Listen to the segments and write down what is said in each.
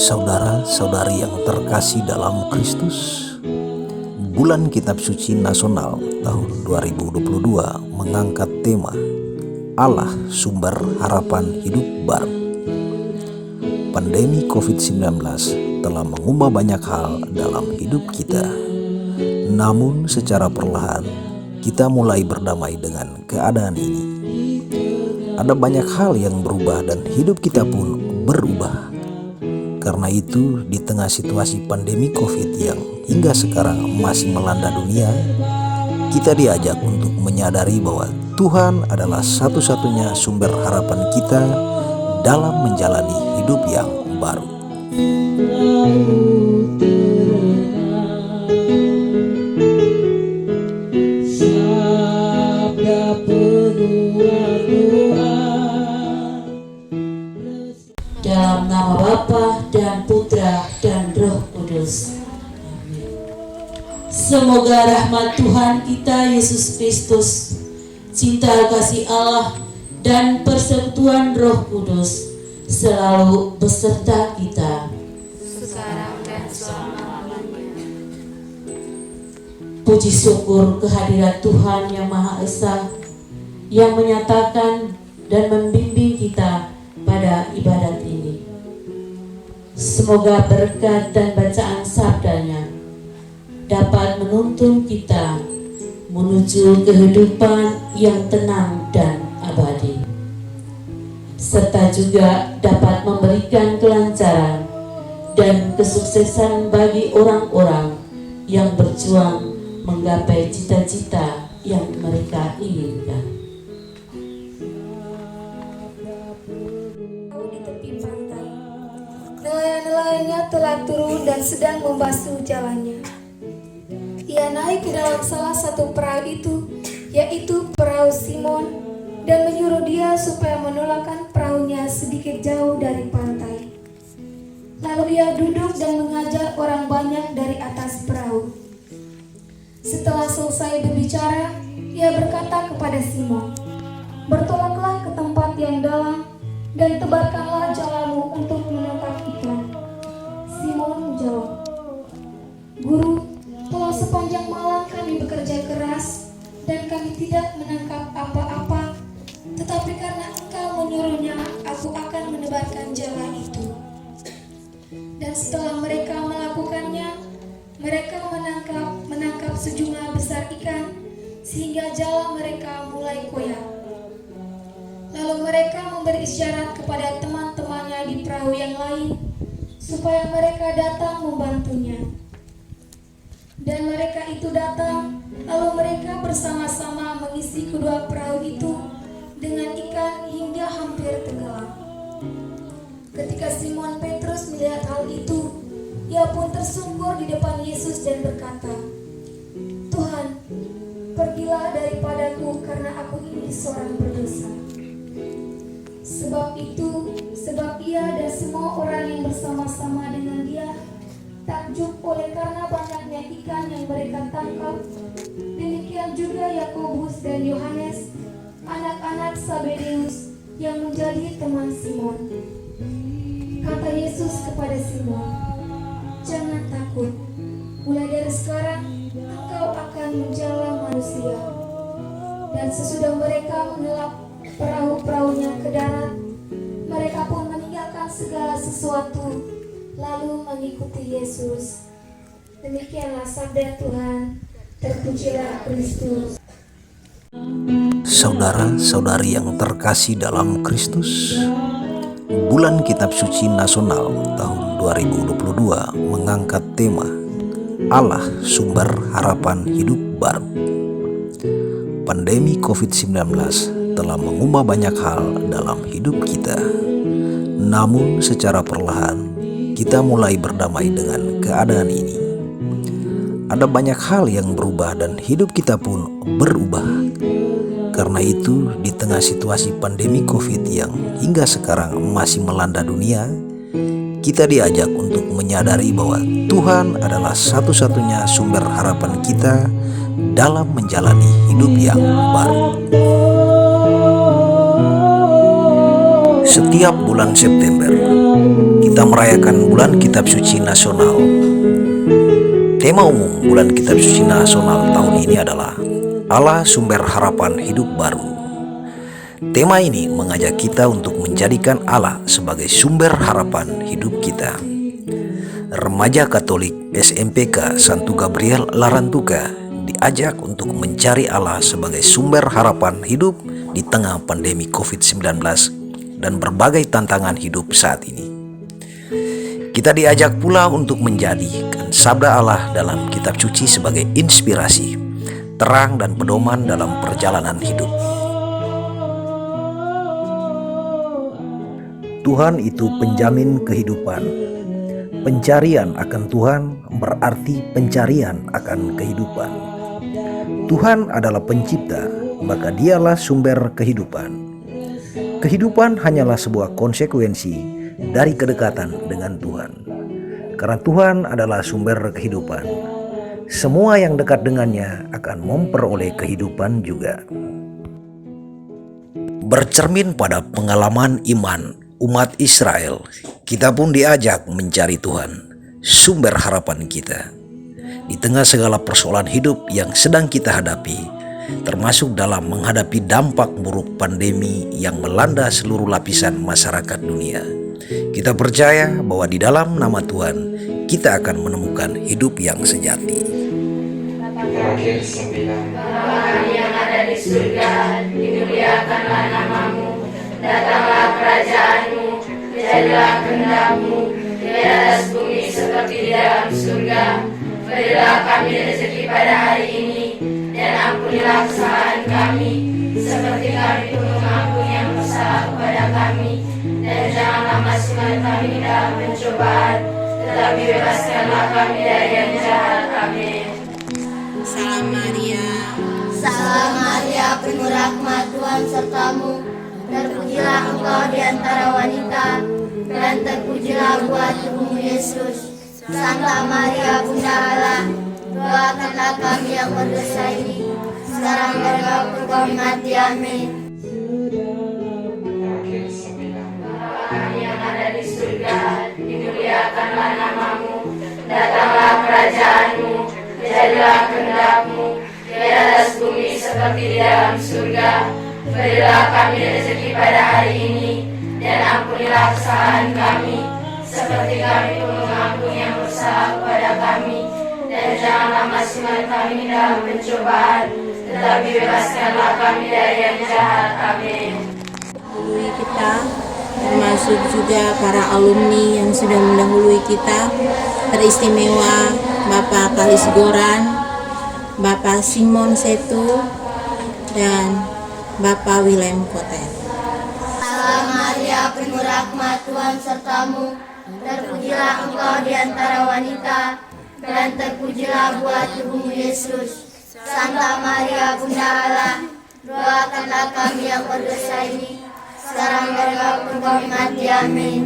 Saudara-saudari yang terkasih dalam Kristus, Bulan Kitab Suci Nasional tahun 2022 mengangkat tema Allah Sumber Harapan Hidup Baru. Pandemi COVID-19 telah mengubah banyak hal dalam hidup kita. Namun secara perlahan kita mulai berdamai dengan keadaan ini. Ada banyak hal yang berubah dan hidup kita pun berubah. Karena itu, di tengah situasi pandemi COVID yang hingga sekarang masih melanda dunia, kita diajak untuk menyadari bahwa Tuhan adalah satu-satunya sumber harapan kita dalam menjalani hidup yang baru. Dalam nama Bapa dan Putra dan Roh Kudus. Semoga rahmat Tuhan kita Yesus Kristus, cinta kasih Allah, dan persekutuan Roh Kudus selalu beserta kita sekarang dan selama-lamanya. Puji syukur kehadirat Tuhan yang Maha Esa yang menyatakan dan membimbing kita pada ibadat ini. Semoga berkat dan bacaan sabdanya dapat menuntun kita menuju kehidupan yang tenang dan abadi, serta juga dapat memberikan kelancaran dan kesuksesan bagi orang-orang yang berjuang menggapai cita-cita yang mereka inginkan. Di tepi pantai, nelayan-nelayannya telah turun dan sedang membasuh jalannya. Ia naik ke dalam salah satu perahu itu, yaitu perahu Simon, dan menyuruh dia supaya menolakkan perahunya sedikit jauh dari pantai. Lalu ia duduk dan mengajak orang banyak dari atas perahu. Setelah selesai berbicara, ia berkata kepada Simon, "Bertolaklah ke tempat yang dalam dan tebarkanlah jalamu untuk menangkap ikan." Simon menjawab, "Guru, telah sepanjang malam kami bekerja keras dan kami tidak menangkap apa-apa, tetapi karena Engkau menyuruhnya, aku akan menebarkan jala itu." Dan setelah mereka melakukannya, mereka menangkap sejumlah besar ikan sehingga jala mereka mulai koyak. Lalu mereka memberi isyarat kepada teman-temannya di perahu yang lain supaya mereka datang membantunya. Dan mereka itu datang, lalu mereka bersama-sama mengisi kedua perahu itu dengan ikan hingga hampir tenggelam. Ketika Simon Petrus melihat hal itu, ia pun tersungkur di depan Yesus dan berkata, "Tuhan, pergilah daripadaku karena aku ini seorang berdosa." Sebab ia dan semua orang yang bersama-sama dengan dia takjub oleh karena banyaknya ikan yang mereka tangkap. Demikian juga Yakobus dan Yohanes, anak-anak Zebedeus yang menjadi teman Simon. Kata Yesus kepada Simon, "Jangan takut, mulai dari sekarang engkau akan menjala manusia." Dan sesudah mereka mengelak perahu-perahunya ke darat, mereka pun meninggalkan segala sesuatu lalu mengikuti Yesus. Demikianlah sabda Tuhan. Terpujilah Kristus. Saudara-saudari yang terkasih dalam Kristus, Bulan Kitab Suci Nasional tahun 2022 mengangkat tema Allah Sumber Harapan Hidup Baru. Pandemi COVID-19 telah mengubah banyak hal dalam hidup kita. Namun secara perlahan kita mulai berdamai dengan keadaan ini. Ada banyak hal yang berubah dan hidup kita pun berubah. Karena itu, di tengah situasi pandemi COVID yang hingga sekarang masih melanda dunia, kita diajak untuk menyadari bahwa Tuhan adalah satu-satunya sumber harapan kita dalam menjalani hidup yang baru. Setiap bulan September, kita kita merayakan bulan Kitab Suci Nasional. Tema umum bulan Kitab Suci Nasional tahun ini adalah Allah Sumber Harapan Hidup Baru. Tema ini mengajak kita untuk menjadikan Allah sebagai sumber harapan hidup kita. Remaja Katolik SMPK Santo Gabriel Larantuka diajak untuk mencari Allah sebagai sumber harapan hidup di tengah pandemi COVID-19 dan berbagai tantangan hidup saat ini. Kita diajak pula untuk menjadikan sabda Allah dalam kitab suci sebagai inspirasi, terang dan pedoman dalam perjalanan hidup. Tuhan itu penjamin kehidupan. Pencarian akan Tuhan berarti pencarian akan kehidupan. Tuhan adalah pencipta, maka Dialah sumber kehidupan. Kehidupan hanyalah sebuah konsekuensi dari kedekatan dengan Tuhan. Karena Tuhan adalah sumber kehidupan, semua yang dekat dengannya akan memperoleh kehidupan juga. Bercermin pada pengalaman iman umat Israel, kita pun diajak mencari Tuhan, sumber harapan kita. Di tengah segala persoalan hidup yang sedang kita hadapi, termasuk dalam menghadapi dampak buruk pandemi yang melanda seluruh lapisan masyarakat dunia, kita percaya bahwa di dalam nama Tuhan kita akan menemukan hidup yang sejati. Terakhir 9. Bapa kami yang ada di surga, dimuliakanlah namamu, datanglah kerajaanmu, jadilah kehendak-mu di atas bumi seperti di dalam surga. Berilah kami rezeki pada hari ini, dan ampunilah kesalahan kami, seperti kami pun mengampuni yang bersalah kepada kami. Dan janganlah masukkan kami dalam pencobaan, tetapi bebaskanlah kami dari yang jahat. Amin. Salam Maria, Salam Maria, penuh rahmat, Tuhan sertamu. Terpujilah engkau di antara wanita, dan terpujilah buah tubuhmu Yesus. Santa Maria, Bunda Allah, doakanlah kami yang berdosa ini, sekarang dan waktu kami mati. Amin. Terakhir 9. Bapa kami yang ada di surga, dimuliakanlah namamu, datanglah kerajaanmu, jadilah kehendak-mu di atas bumi seperti di dalam surga. Berilah kami rezeki pada hari ini, dan ampunilah kesalahan kami, seperti kami pun mengampuni yang bersalah kepada kami. Dan janganlah masukkan kami dalam pencobaan, tetapi bebaskanlah kami dari yang jahat. Amin. mendahului kita, termasuk juga para alumni yang sudah mendahului kita, teristimewa Bapak Kalis Goran, Bapak Simon Setu, dan Bapak Willem Koten. Salam Maria, penuh rahmat, Tuhan sertamu. Terpujilah engkau di antara wanita, dan terpujilah buah tubuhmu Yesus. Santa Maria, Bunda Allah, doakanlah kami yang berdosa ini, sekarang dan waktu kami mati. Amin.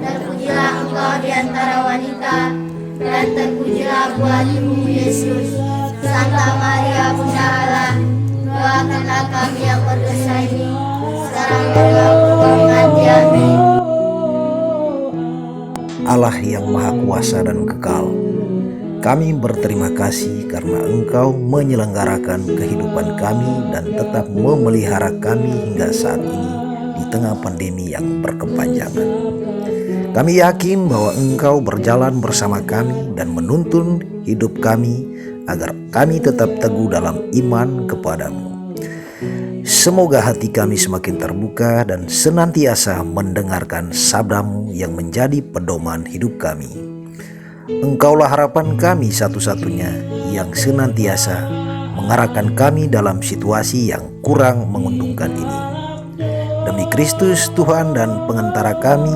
Terpujilah engkau di antara wanita, dan terpujilah buah tubuhmu Yesus. Santa Maria, Bunda Allah, doakanlah kami yang berdosa ini, sekarang dan waktu kami mati. Amin. Allah yang Maha Kuasa dan Kekal, kami berterima kasih karena Engkau menyelenggarakan kehidupan kami dan tetap memelihara kami hingga saat ini di tengah pandemi yang berkepanjangan. Kami yakin bahwa Engkau berjalan bersama kami dan menuntun hidup kami agar kami tetap teguh dalam iman kepadamu. Semoga hati kami semakin terbuka dan senantiasa mendengarkan sabdamu yang menjadi pedoman hidup kami. Engkaulah harapan kami satu-satunya yang senantiasa mengarahkan kami dalam situasi yang kurang menguntungkan ini. Demi Kristus Tuhan dan pengantara kami,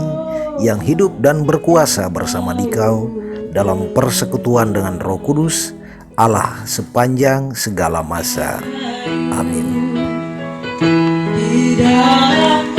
yang hidup dan berkuasa bersama Dikau dalam persekutuan dengan Roh Kudus, Allah sepanjang segala masa. Amin. Di dalam